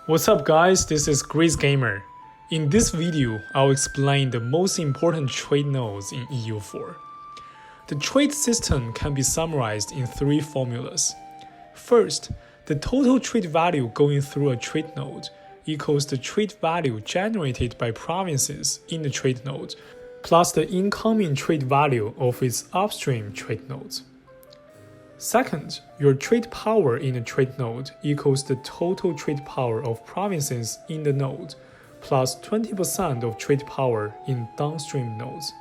What's up guys, this is Greece Gamer. In this video, I'll explain the most important trade nodes in EU4. The trade system can be summarized in three formulas. First, the total trade value going through a trade node equals the trade value generated by provinces in the trade node plus the incoming trade value of its upstream trade nodes. Second, your trade power in a trade node equals the total trade power of provinces in the node plus 20% of trade power in downstream nodes,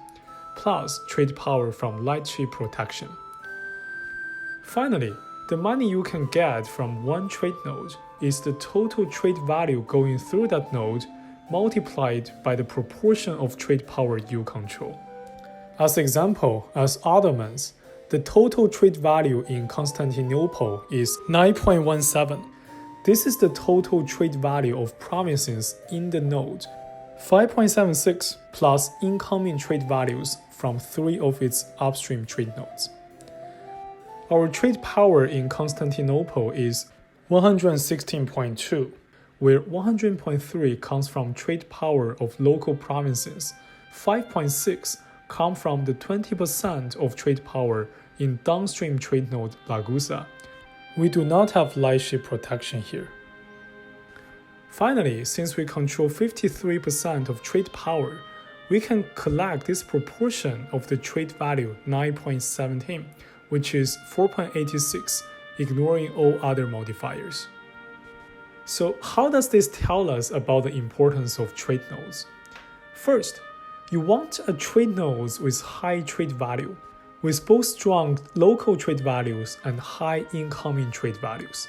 plus trade power from light ship protection. Finally, the money you can get from one trade node is the total trade value going through that node multiplied by the proportion of trade power you control. As example, as Ottomans, the total trade value in Constantinople is 9.17. This is the total trade value of provinces in the node, 5.76 plus incoming trade values from 3 of its upstream trade nodes. Our trade power in Constantinople is 116.2, where 100.3 comes from trade power of local provinces, 5.6 come from the 20% of trade power in downstream trade node Ragusa. We do not have light ship protection here. Finally, since we control 53% of trade power, we can collect this proportion of the trade value 9.17, which is 4.86, ignoring all other modifiers. So how does this tell us about the importance of trade nodes? First, you want a trade node with high trade value, with both strong local trade values and high incoming trade values.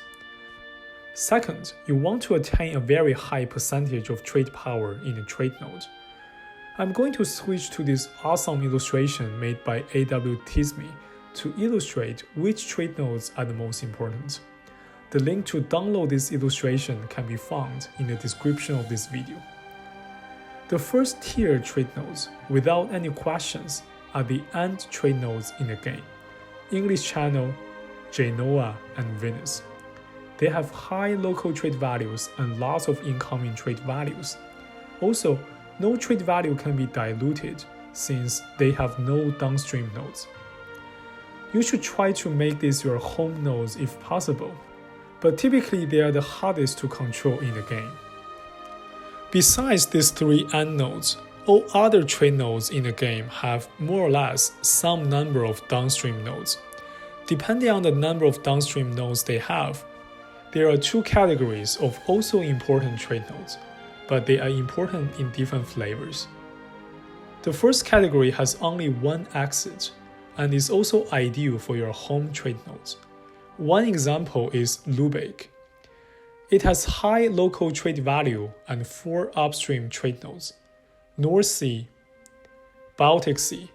Second, you want to attain a very high percentage of trade power in a trade node. I'm going to switch to this awesome illustration made by A.W. Tismi to illustrate which trade nodes are the most important. The link to download this illustration can be found in the description of this video. The first tier trade nodes, without any questions, are the end trade nodes in the game: English Channel, Genoa, and Venice. They have high local trade values and lots of incoming trade values. Also, no trade value can be diluted since they have no downstream nodes. You should try to make these your home nodes if possible, but typically they are the hardest to control in the game. Besides these three end nodes, all other trade nodes in the game have more or less some number of downstream nodes. Depending on the number of downstream nodes they have, there are two categories of also important trade nodes, but they are important in different flavors. The first category has only one exit and is also ideal for your home trade nodes. One example is Lübeck. It has high local trade value and 4 upstream trade nodes: North Sea, Baltic Sea,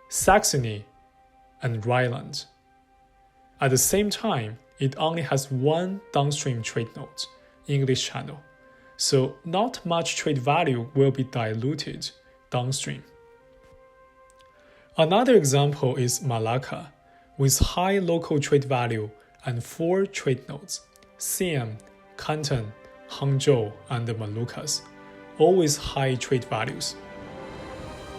Saxony, and Rhineland. At the same time, it only has 1 downstream trade node, English Channel, so not much trade value will be diluted downstream. Another example is Malacca, with high local trade value and 4 trade nodes: Siam, Canton, Hangzhou, and the Moluccas, all with high trade values.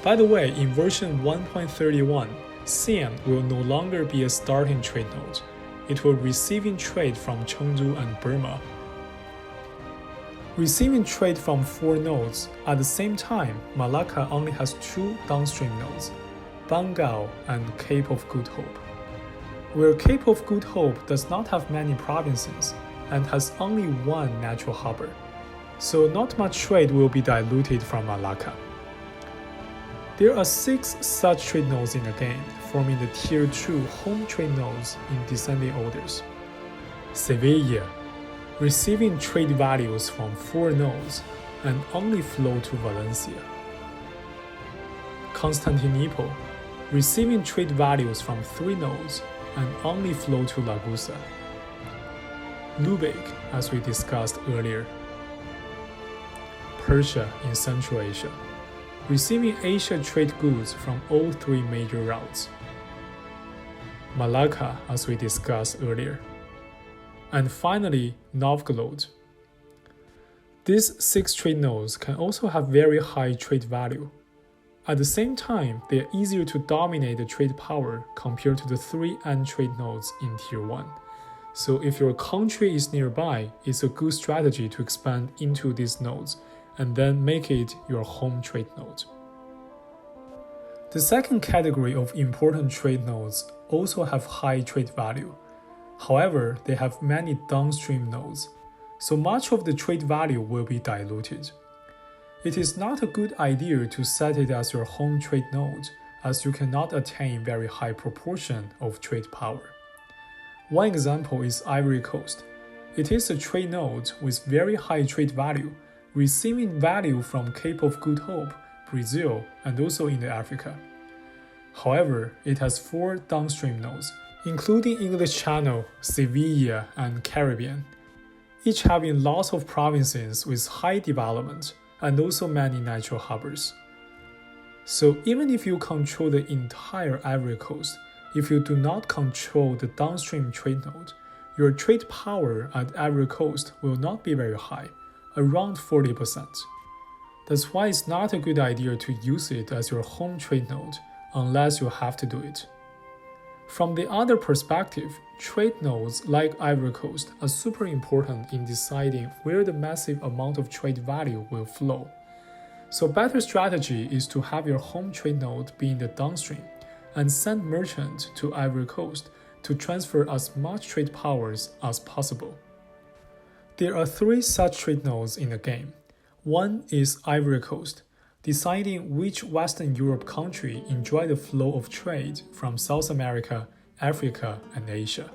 By the way, in version 1.31, Siam will no longer be a starting trade node. It will receiving trade from Chengdu and Burma. Receiving trade from 4 nodes, at the same time, Malacca only has 2 downstream nodes, Bengal and Cape of Good Hope. Where Cape of Good Hope does not have many provinces and has only 1 natural harbor, so not much trade will be diluted from Malacca. There are 6 such trade nodes in the game, forming the Tier 2 home trade nodes in descending orders. Sevilla, receiving trade values from 4 nodes and only flow to Valencia. Constantinople, receiving trade values from 3 nodes and only flow to Ragusa. Lübeck, as we discussed earlier. Persia in Central Asia, receiving Asia trade goods from all 3 major routes. Malacca, as we discussed earlier. And finally, Novgorod, These 6 trade nodes can also have very high trade value. At the same time, they are easier to dominate the trade power compared to the 3 trade nodes in Tier 1. So if your country is nearby, it's a good strategy to expand into these nodes and then make it your home trade node. The second category of important trade nodes also have high trade value. However, they have many downstream nodes, so much of the trade value will be diluted. It is not a good idea to set it as your home trade node, as you cannot attain very high proportion of trade power. One example is Ivory Coast. It is a trade node with very high trade value, receiving value from Cape of Good Hope, Brazil, and also in Africa. However, it has 4 downstream nodes, including English Channel, Sevilla, and Caribbean, each having lots of provinces with high development and also many natural harbors. So even if you control the entire Ivory Coast, if you do not control the downstream trade node, your trade power at Ivory Coast will not be very high, around 40%. That's why it's not a good idea to use it as your home trade node unless you have to do it. From the other perspective, trade nodes like Ivory Coast are super important in deciding where the massive amount of trade value will flow. So better strategy is to have your home trade node be in the downstream and send merchants to Ivory Coast to transfer as much trade powers as possible. There are 3 such trade nodes in the game. One is Ivory Coast, deciding which Western Europe country enjoy the flow of trade from South America, Africa, and Asia.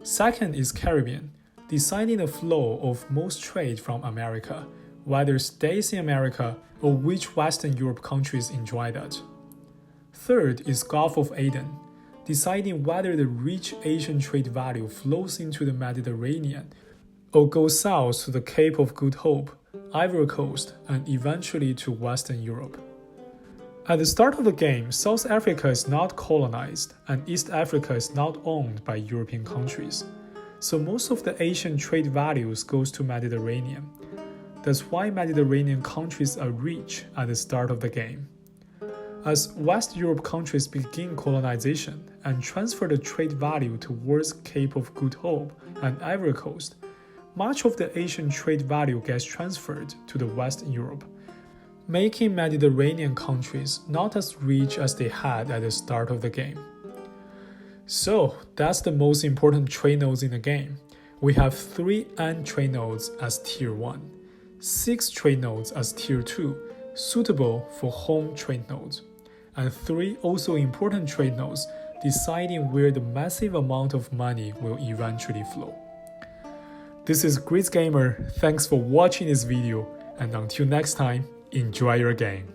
Second is Caribbean, deciding the flow of most trade from America, whether stays in America or which Western Europe countries enjoy that. Third is Gulf of Aden, deciding whether the rich Asian trade value flows into the Mediterranean or goes south to the Cape of Good Hope, Ivory Coast, and eventually to Western Europe. At the start of the game, South Africa is not colonized and East Africa is not owned by European countries, so most of the Asian trade values goes to Mediterranean. That's why Mediterranean countries are rich at the start of the game. As West Europe countries begin colonization and transfer the trade value towards Cape of Good Hope and Ivory Coast, much of the Asian trade value gets transferred to the West Europe, making Mediterranean countries not as rich as they had at the start of the game. So that's the most important trade nodes in the game. We have 3 trade nodes as Tier 1, 6 trade nodes as Tier 2, suitable for home trade nodes, and 3 also important trade nodes deciding where the massive amount of money will eventually flow. This is Grizz Gamer, thanks for watching this video, and until next time, enjoy your game.